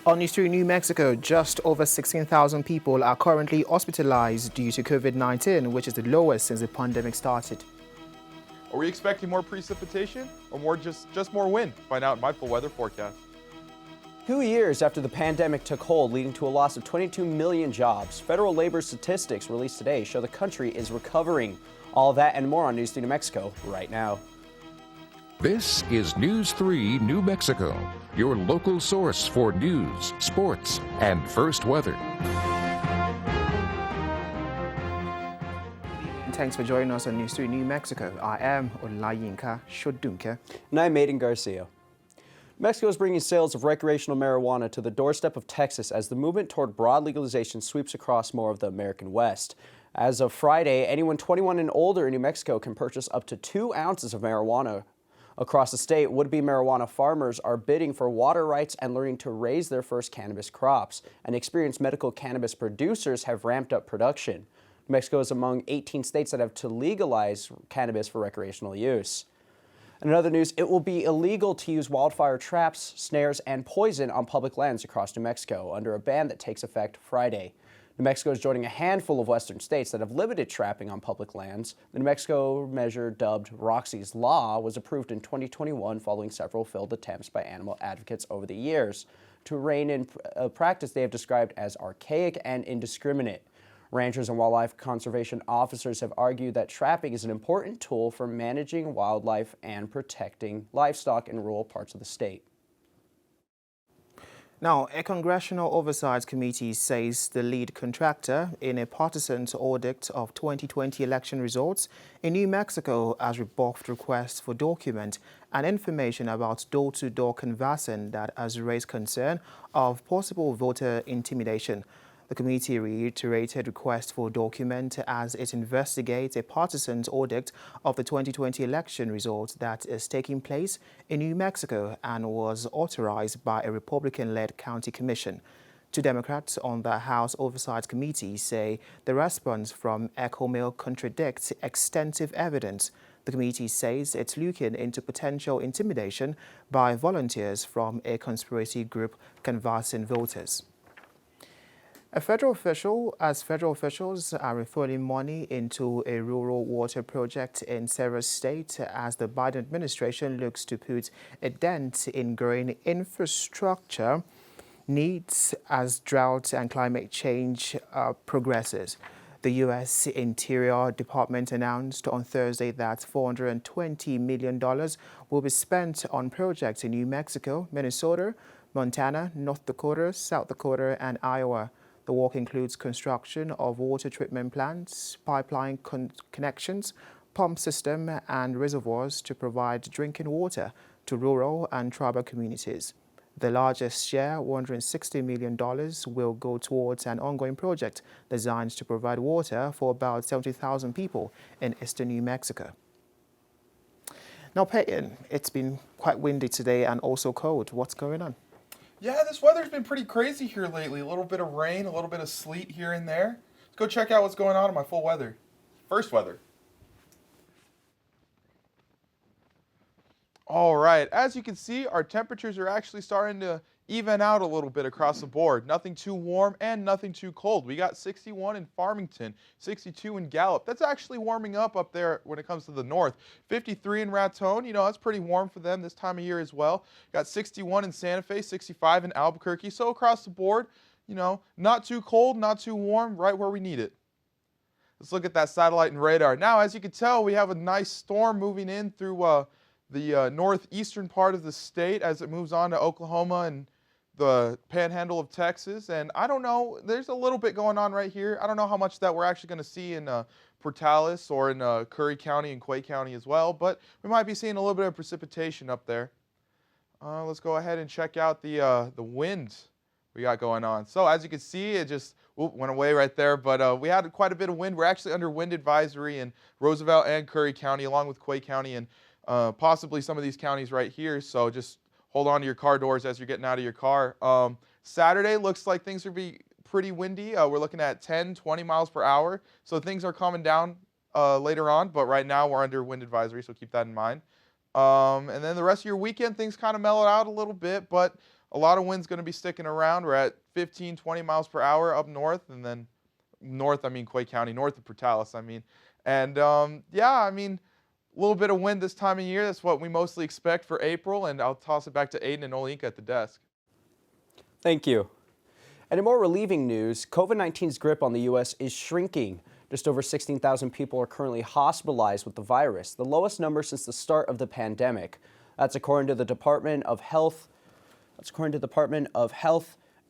On News 3 New Mexico, just over 16,000 people are currently hospitalized due to COVID-19, which is the lowest since the pandemic started. Are we expecting more precipitation or just more wind? Find out in my full weather forecast. 2 years after the pandemic took hold, leading to a loss of 22 million jobs, federal labor statistics released today show the country is recovering. All of that and more on News 3 New Mexico right now. This is News 3 New Mexico, your local source for news, sports, and first weather. Thanks for joining us on News 3 New Mexico. I am Olayinka Sodunke. And I'm Aidan Carcia. Mexico is bringing sales of recreational marijuana to the doorstep of Texas as the movement toward broad legalization sweeps across more of the American West. As of Friday, anyone 21 and older in New Mexico can purchase up to 2 ounces of marijuana. Across the state, would-be marijuana farmers are bidding for water rights and learning to raise their first cannabis crops. And experienced medical cannabis producers have ramped up production. New Mexico is among 18 states that have to legalize cannabis for recreational use. In other news, it will be illegal to use wildfire traps, snares, and poison on public lands across New Mexico under a ban that takes effect Friday. New Mexico is joining a handful of western states that have limited trapping on public lands. The New Mexico measure dubbed Roxy's Law was approved in 2021 following several failed attempts by animal advocates over the years to rein in a practice they have described as archaic and indiscriminate. Ranchers and wildlife conservation officers have argued that trapping is an important tool for managing wildlife and protecting livestock in rural parts of the state. Now, a congressional oversight committee says the lead contractor in a partisan audit of 2020 election results in New Mexico has rebuffed requests for document and information about door-to-door canvassing that has raised concern of possible voter intimidation. The committee reiterated requests for document as it investigates a partisan audit of the 2020 election results that is taking place in New Mexico and was authorized by a Republican-led county commission. 2 Democrats on the House Oversight Committee say the response from Echo Mail contradicts extensive evidence. The committee says it's looking into potential intimidation by volunteers from a conspiracy group canvassing voters. Federal officials are referring money into a rural water project in several states as the Biden administration looks to put a dent in growing infrastructure needs as drought and climate change progresses. The U.S. Interior Department announced on Thursday that $420 million will be spent on projects in New Mexico, Minnesota, Montana, North Dakota, South Dakota, and Iowa. The work includes construction of water treatment plants, pipeline connections, pump system, and reservoirs to provide drinking water to rural and tribal communities. The largest share, $160 million, will go towards an ongoing project designed to provide water for about 70,000 people in eastern New Mexico. Now, Payton, it's been quite windy today and also cold. What's going on? Yeah, this weather's been pretty crazy here lately. A little bit of rain, a little bit of sleet here and there. Let's go check out what's going on in my full weather. First weather. All right, as you can see, our temperatures are actually starting to even out a little bit across the board. Nothing too warm and nothing too cold. We got 61 in Farmington, 62 in Gallup. That's actually warming up there when it comes to the north. 53 in Raton, that's pretty warm for them this time of year as well. Got 61 in Santa Fe, 65 in Albuquerque. So across the board, not too cold, not too warm, right where we need it. Let's look at that satellite and radar. Now, as you can tell, we have a nice storm moving in through the northeastern part of the state as it moves on to Oklahoma and the panhandle of Texas. And I don't know, there's a little bit going on right here. I don't know how much that we're actually going to see in Portales or in Curry County and Quay County as well, but we might be seeing a little bit of precipitation up there. Let's go ahead and check out the wind we got going on. So as you can see, it just went away right there, but we had quite a bit of wind. We're actually under wind advisory in Roosevelt and Curry County, along with Quay County and possibly some of these counties right here. So just hold on to your car doors as you're getting out of your car. Saturday looks like things will be pretty windy. We're looking at 10, 20 miles per hour. So things are calming down later on, but right now we're under wind advisory, so keep that in mind. And then the rest of your weekend, things kind of mellow out a little bit, but a lot of wind's going to be sticking around. We're at 15, 20 miles per hour up north, and then north, I mean Quay County, north of Portales, I mean. And yeah, I mean, a little bit of wind this time of year. That's what we mostly expect for April, and I'll toss it back to Aidan and Olayinka at the desk. Thank you. And in more relieving news, COVID-19's grip on the U.S. is shrinking. Just over 16,000 people are currently hospitalized with the virus, the lowest number since the start of the pandemic. That's according to the Department of Health.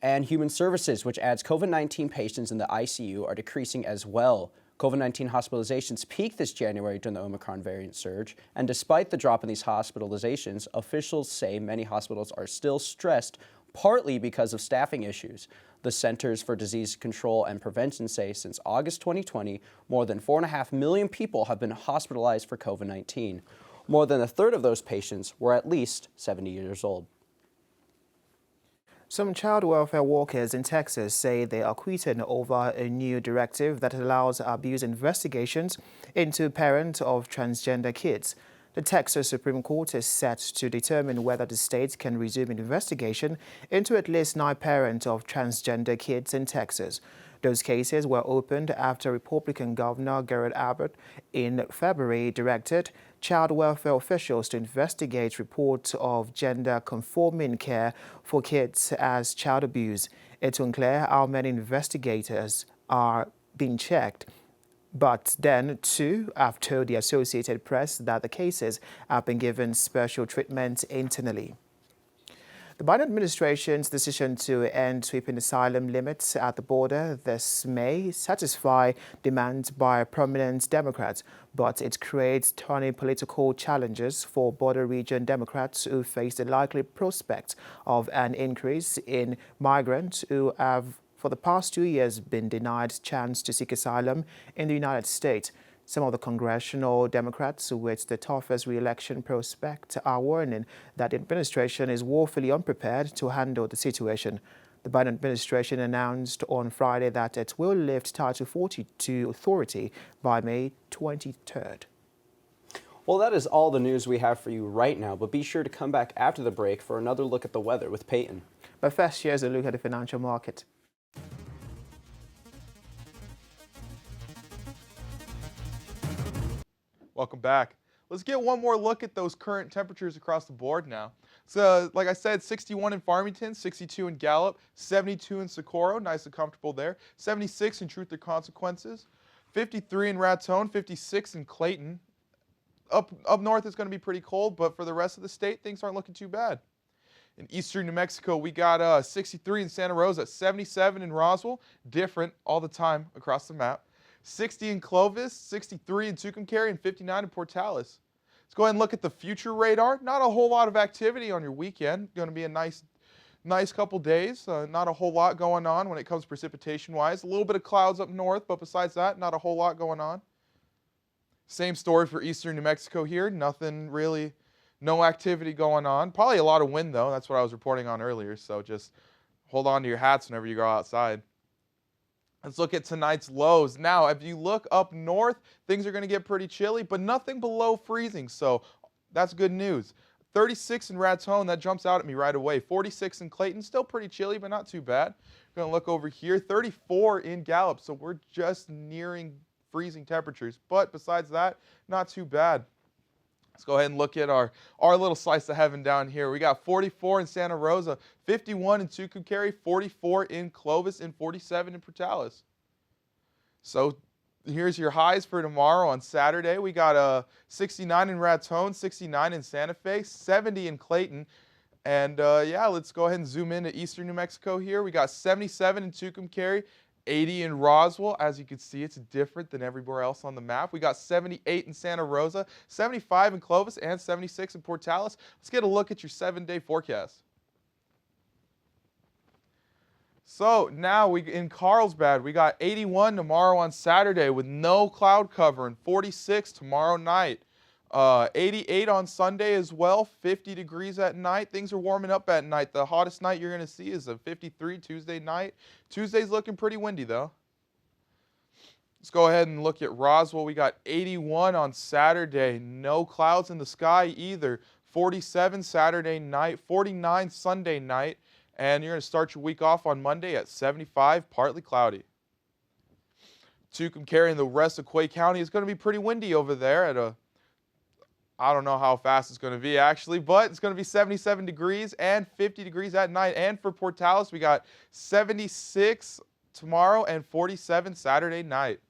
And Human Services, which adds COVID-19 patients in the ICU are decreasing as well. COVID-19 hospitalizations peaked this January during the Omicron variant surge, and despite the drop in these hospitalizations, officials say many hospitals are still stressed, partly because of staffing issues. The Centers for Disease Control and Prevention say since August 2020, more than 4.5 million people have been hospitalized for COVID-19. More than a third of those patients were at least 70 years old. Some child welfare workers in Texas say they are quitting over a new directive that allows abuse investigations into parents of transgender kids. The Texas Supreme Court is set to determine whether the state can resume investigation into at least 9 parents of transgender kids in Texas. Those cases were opened after Republican Governor Garrett Abbott in February directed child welfare officials to investigate reports of gender-conforming care for kids as child abuse. It's unclear how many investigators are being checked. But then, too, have told the Associated Press that the cases have been given special treatment internally. The Biden administration's decision to end sweeping asylum limits at the border this may satisfy demands by prominent Democrats, but it creates thorny political challenges for border region Democrats who face the likely prospect of an increase in migrants who have for the past 2 years been denied chance to seek asylum in the United States. Some of the congressional Democrats with the toughest re-election prospect are warning that the administration is woefully unprepared to handle the situation. The Biden administration announced on Friday that it will lift Title 42 authority by May 23rd. Well, that is all the news we have for you right now, but be sure to come back after the break for another look at the weather with Payton. But first, here's a look at the financial market. Welcome back. Let's get one more look at those current temperatures across the board now. So, like I said, 61 in Farmington, 62 in Gallup, 72 in Socorro, nice and comfortable there, 76 in Truth or Consequences, 53 in Raton, 56 in Clayton. Up north it's going to be pretty cold, but for the rest of the state, things aren't looking too bad. In eastern New Mexico, we got 63 in Santa Rosa, 77 in Roswell, different all the time across the map. 60 in Clovis, 63 in Tucumcari, and 59 in Portales. Let's go ahead and look at the future radar. Not a whole lot of activity on your weekend. Going to be a nice couple days. Not a whole lot going on when it comes precipitation-wise. A little bit of clouds up north, but besides that, not a whole lot going on. Same story for eastern New Mexico here. Nothing really, no activity going on. Probably a lot of wind, though. That's what I was reporting on earlier, so just hold on to your hats whenever you go outside. Let's look at tonight's lows. Now, if you look up north, things are going to get pretty chilly, but nothing below freezing, so that's good news. 36 in Raton, that jumps out at me right away. 46 in Clayton, still pretty chilly, but not too bad. Going to look over here. 34 in Gallup, so we're just nearing freezing temperatures, but besides that, not too bad. Let's go ahead and look at our little slice of heaven down here. We got 44 in Santa Rosa, 51 in Tucumcari, 44 in Clovis, and 47 in Portales. So here's your highs for tomorrow on Saturday. We got 69 in Raton, 69 in Santa Fe, 70 in Clayton. And yeah, let's go ahead and zoom into eastern New Mexico here. We got 77 in Tucumcari, 80 in Roswell. As you can see, it's different than everywhere else on the map. We got 78 in Santa Rosa, 75 in Clovis, and 76 in Portales. Let's get a look at your 7-day forecast. So now in Carlsbad, we got 81 tomorrow on Saturday with no cloud cover and 46 tomorrow night. 88 on Sunday as well, 50 degrees at night. Things are warming up at night. The hottest night you're going to see is a 53 Tuesday night. Tuesday's looking pretty windy though. Let's go ahead and look at Roswell. We got 81 on Saturday. No clouds in the sky either. 47 Saturday night, 49 Sunday night, And you're going to start your week off on Monday at 75, partly cloudy. Tucumcari and the rest of Quay County is going to be pretty windy over there at I don't know how fast it's going to be actually, but it's going to be 77 degrees and 50 degrees at night. And for Portales, we got 76 tomorrow and 47 Saturday night.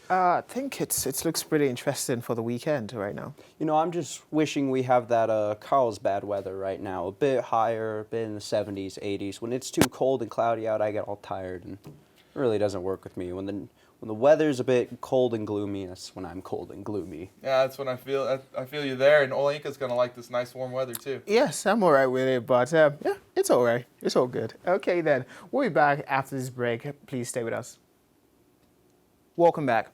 I think it looks pretty interesting for the weekend right now. You know, I'm just wishing we have that Carlsbad weather right now, a bit higher, a bit in the 70s, 80s. When it's too cold and cloudy out, I get all tired, and it really doesn't work with me. When the weather's a bit cold and gloomy, that's when I'm cold and gloomy. Yeah, that's when I feel you there, and Olayinka's going to like this nice warm weather too. Yes, I'm all right with it, but yeah, it's all right. It's all good. Okay, then. We'll be back after this break. Please stay with us. Welcome back.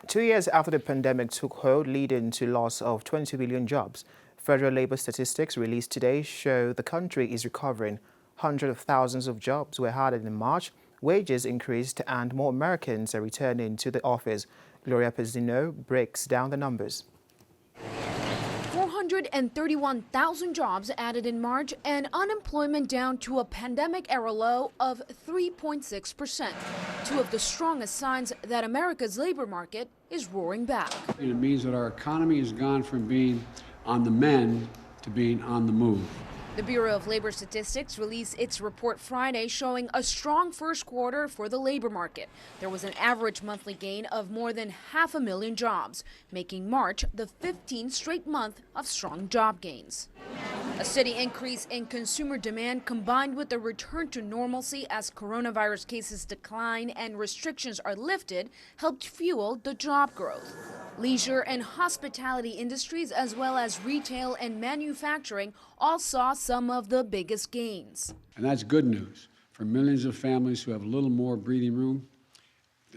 2 years after the pandemic took hold, leading to loss of 20 million jobs, federal labor statistics released today show the country is recovering. Hundreds of thousands of jobs were added in March, wages increased, and more Americans are returning to the office. Gloria Pezzino breaks down the numbers. 431,000 jobs added in March and unemployment down to a pandemic-era low of 3.6%. Two of the strongest signs that America's labor market is roaring back. It means that our economy has gone from being on the mend to being on the move. The Bureau of Labor Statistics released its report Friday showing a strong first quarter for the labor market. There was an average monthly gain of more than 500,000 jobs, making March the 15th straight month of strong job gains. A steady increase in consumer demand combined with a return to normalcy as coronavirus cases decline and restrictions are lifted helped fuel the job growth. Leisure and hospitality industries, as well as retail and manufacturing, all saw some of the biggest gains. And that's good news for millions of families who have a little more breathing room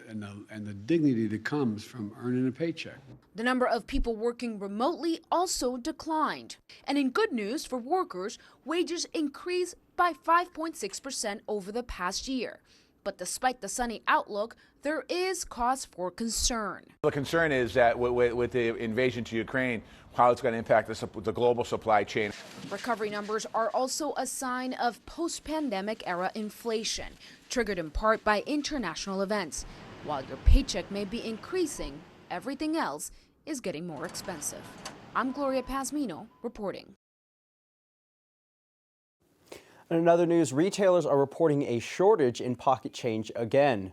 and the dignity that comes from earning a paycheck. The number of people working remotely also declined. And in good news for workers, wages increased by 5.6% over the past year. But despite the sunny outlook, there is cause for concern. The concern is that with the invasion to Ukraine, how it's going to impact the global supply chain. Recovery numbers are also a sign of post-pandemic era inflation, triggered in part by international events. While your paycheck may be increasing, everything else is getting more expensive. I'm Gloria Pazmino reporting. In other news, retailers are reporting a shortage in pocket change again.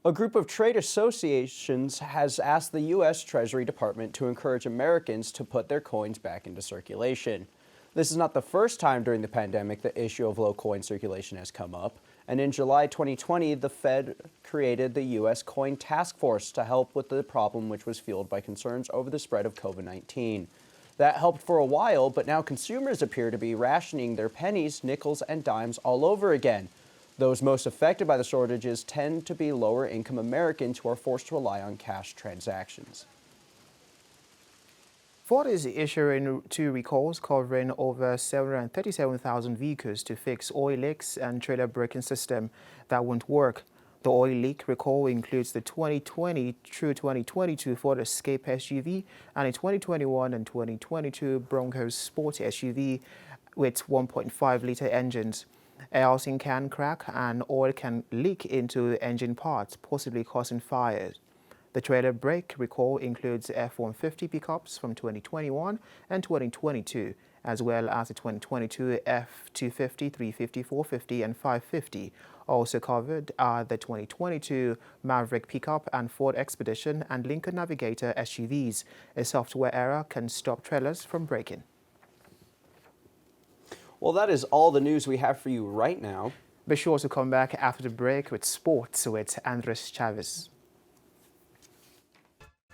A group of trade associations has asked the U.S. Treasury Department to encourage Americans to put their coins back into circulation. This is not the first time during the pandemic the issue of low coin circulation has come up. And in July 2020, the Fed created the U.S. Coin Task Force to help with the problem, which was fueled by concerns over the spread of COVID-19. That helped for a while, but now consumers appear to be rationing their pennies, nickels, and dimes all over again. Those most affected by the shortages tend to be lower-income Americans who are forced to rely on cash transactions. Ford is issuing 2 recalls covering over 737,000 vehicles to fix oil leaks and trailer braking system that won't work. The oil leak recall includes the 2020 through 2022 Ford Escape SUV and a 2021 and 2022 Bronco Sport SUV with 1.5-liter engines. Air housing can crack and oil can leak into engine parts, possibly causing fires. The trailer brake recall includes F-150 pickups from 2021 and 2022, as well as the 2022 F-250, 350, 450, and 550. Also covered are the 2022 Maverick pickup and Ford Expedition and Lincoln Navigator SUVs. A software error can stop trailers from braking. Well, that is all the news we have for you right now. Be sure to come back after the break with sports with Andres Chavez.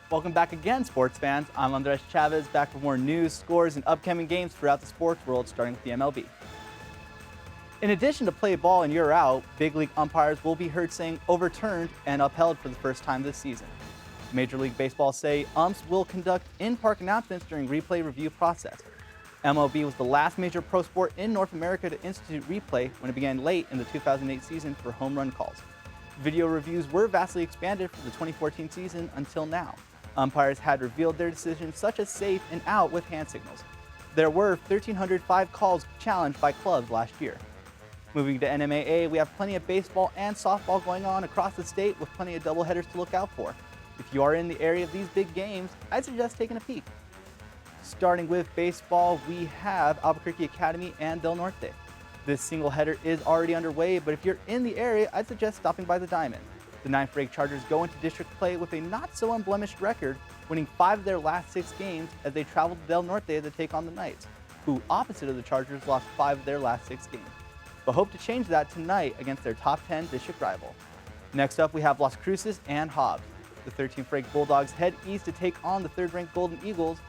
Welcome back again, sports fans. I'm Andres Chavez, back for more news, scores, and upcoming games throughout the sports world, starting with the MLB. In addition to play ball and you're out, big league umpires will be heard saying overturned and upheld for the first time this season. Major League Baseball say umps will conduct in-park announcements during replay review process. MLB was the last major pro sport in North America to institute replay when it began late in the 2008 season for home run calls. Video reviews were vastly expanded for the 2014 season until now. Umpires had revealed their decisions such as safe and out with hand signals. There were 1,305 calls challenged by clubs last year. Moving to NMAA, we have plenty of baseball and softball going on across the state with plenty of doubleheaders to look out for. If you are in the area of these big games, I'd suggest taking a peek. Starting with baseball, we have Albuquerque Academy and Del Norte. This single header is already underway, but if you're in the area, I'd suggest stopping by the Diamond. The 9th ranked Chargers go into district play with a not so unblemished record, winning 5 of their last 6 games as they traveled to Del Norte to take on the Knights, who, opposite of the Chargers, lost 5 of their last 6 games, but hope to change that tonight against their top 10 district rival. Next up, we have Las Cruces and Hobbs. The 13th ranked Bulldogs head east to take on the 3rd ranked Golden Eagles.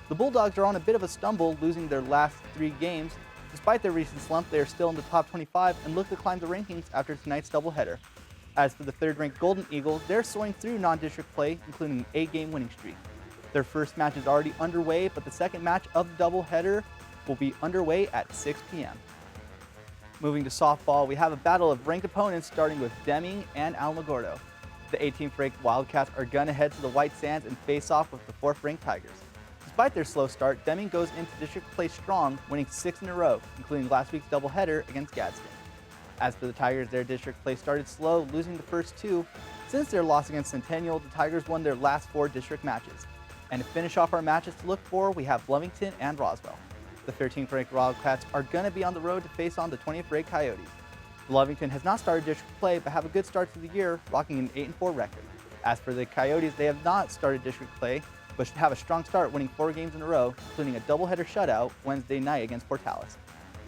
The Bulldogs are on a bit of a stumble, losing their last 3 games. Despite their recent slump, they are still in the top 25 and look to climb the rankings after tonight's doubleheader. As for the 3rd ranked Golden Eagles, they're soaring through non-district play, including an 8-game winning streak. Their first match is already underway, but the second match of the doubleheader will be underway at 6 p.m. Moving to softball, we have a battle of ranked opponents starting with Deming and Alamogordo. The 18th ranked Wildcats are gonna head to the White Sands and face off with the 4th ranked Tigers. Despite their slow start, Deming goes into district play strong, winning 6 in a row, including last week's doubleheader against Gadsden. As for the Tigers, their district play started slow, losing the first 2. Since their loss against Centennial, the Tigers won their last 4 district matches. And to finish off our matches to look for, we have Bloomington and Roswell. The 13th ranked Wildcats are going to be on the road to face on the 20th ranked Coyotes. Bloomington has not started district play, but have a good start to the year, rocking an 8-4 record. As for the Coyotes, they have not started district play, but should have a strong start, winning 4 games in a row, including a doubleheader shutout Wednesday night against Portales.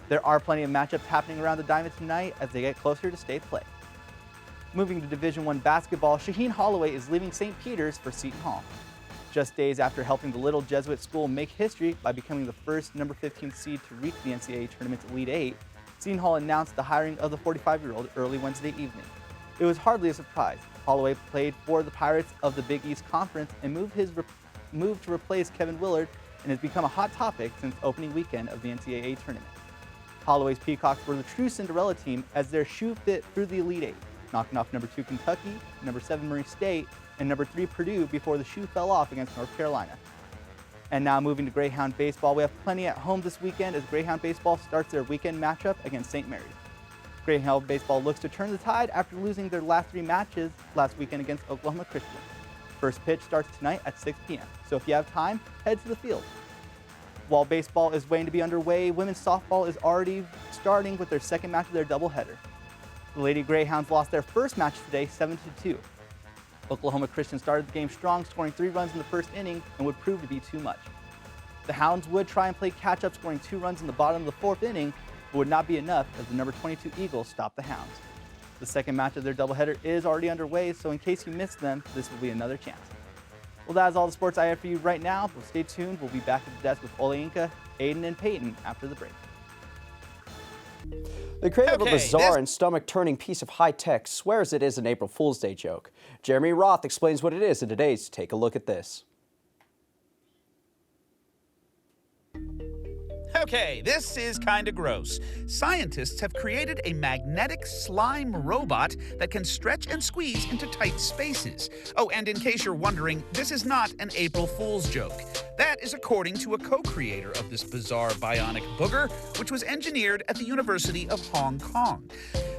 There are plenty of matchups happening around the Diamond tonight as they get closer to state play. Moving to Division I basketball, Shaheen Holloway is leaving St. Peter's for Seton Hall. Just days after helping the little Jesuit school make history by becoming the first number 15 seed to reach the NCAA tournament's Elite 8, Seton Hall announced the hiring of the 45-year-old early Wednesday evening. It was hardly a surprise. Holloway played for the Pirates of the Big East Conference and moved to replace Kevin Willard and has become a hot topic since opening weekend of the NCAA tournament. Holloway's Peacocks were the true Cinderella team as their shoe fit through the Elite 8, knocking off number 2 Kentucky, number 7 Murray State, and number 3 Purdue before the shoe fell off against North Carolina. And now moving to Greyhound baseball, we have plenty at home this weekend as Greyhound baseball starts their weekend matchup against St. Mary's. Greyhound baseball looks to turn the tide after losing their last 3 matches last weekend against Oklahoma Christian. First pitch starts tonight at 6 p.m., so if you have time, head to the field. While baseball is waiting to be underway, women's softball is already starting with their second match of their doubleheader. The Lady Greyhounds lost their first match today, 7-2. Oklahoma Christian started the game strong, scoring 3 runs in the first inning and would prove to be too much. The Hounds would try and play catch-up, scoring 2 runs in the bottom of the 4th inning, but would not be enough as the number 22 Eagles stopped the Hounds. The second match of their doubleheader is already underway, so in case you missed them, this will be another chance. Well, that is all the sports I have for you right now, but stay tuned. We'll be back at the desk with Olayinka, Aidan, and Payton after the break. The creator of a bizarre and stomach-turning piece of high-tech swears it is an April Fool's Day joke. Jeremy Roth explains what it is in today's Take a Look at This. Okay, this is kinda gross. Scientists have created a magnetic slime robot that can stretch and squeeze into tight spaces. Oh, and in case you're wondering, this is not an April Fool's joke. That is according to a co-creator of this bizarre bionic booger, which was engineered at the University of Hong Kong.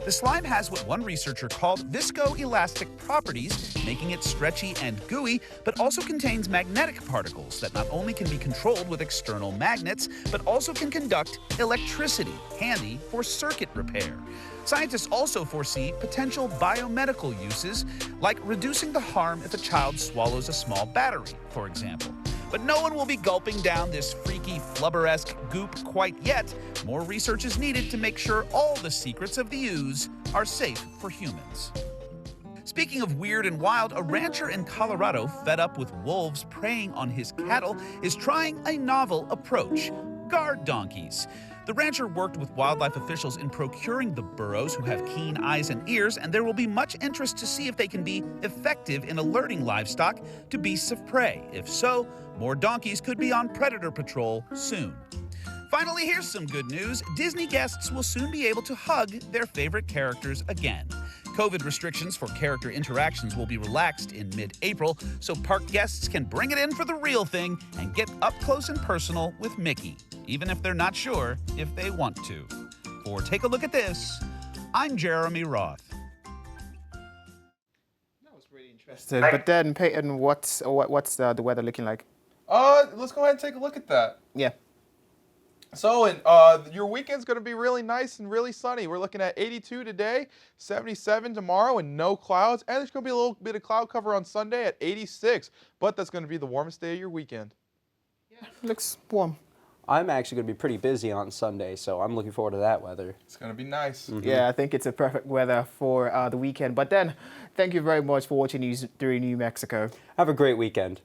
The slime has what one researcher called viscoelastic properties, making it stretchy and gooey, but also contains magnetic particles that not only can be controlled with external magnets, but also can conduct electricity, handy for circuit repair. Scientists also foresee potential biomedical uses, like reducing the harm if a child swallows a small battery, for example. But no one will be gulping down this freaky, flubber-esque goop quite yet. More research is needed to make sure all the secrets of the ooze are safe for humans. Speaking of weird and wild, a rancher in Colorado, fed up with wolves preying on his cattle, is trying a novel approach: guard donkeys. The rancher worked with wildlife officials in procuring the burros, who have keen eyes and ears, and there will be much interest to see if they can be effective in alerting livestock to beasts of prey. If so, more donkeys could be on predator patrol soon. Finally, here's some good news. Disney guests will soon be able to hug their favorite characters again. COVID restrictions for character interactions will be relaxed in mid-April, so park guests can bring it in for the real thing and get up close and personal with Mickey, even if they're not sure if they want to. For Take a Look at This, I'm Jeremy Roth. That was really interesting. But then, Payton, what's the weather looking like? Let's go ahead and take a look at that. Yeah. So, your weekend's going to be really nice and really sunny. We're looking at 82 today, 77 tomorrow, and no clouds. And there's going to be a little bit of cloud cover on Sunday at 86. But that's going to be the warmest day of your weekend. Yeah, looks warm. I'm actually going to be pretty busy on Sunday, so I'm looking forward to that weather. It's going to be nice. Mm-hmm. Yeah, I think it's a perfect weather for the weekend. But then, thank you very much for watching News 3 New Mexico. Have a great weekend.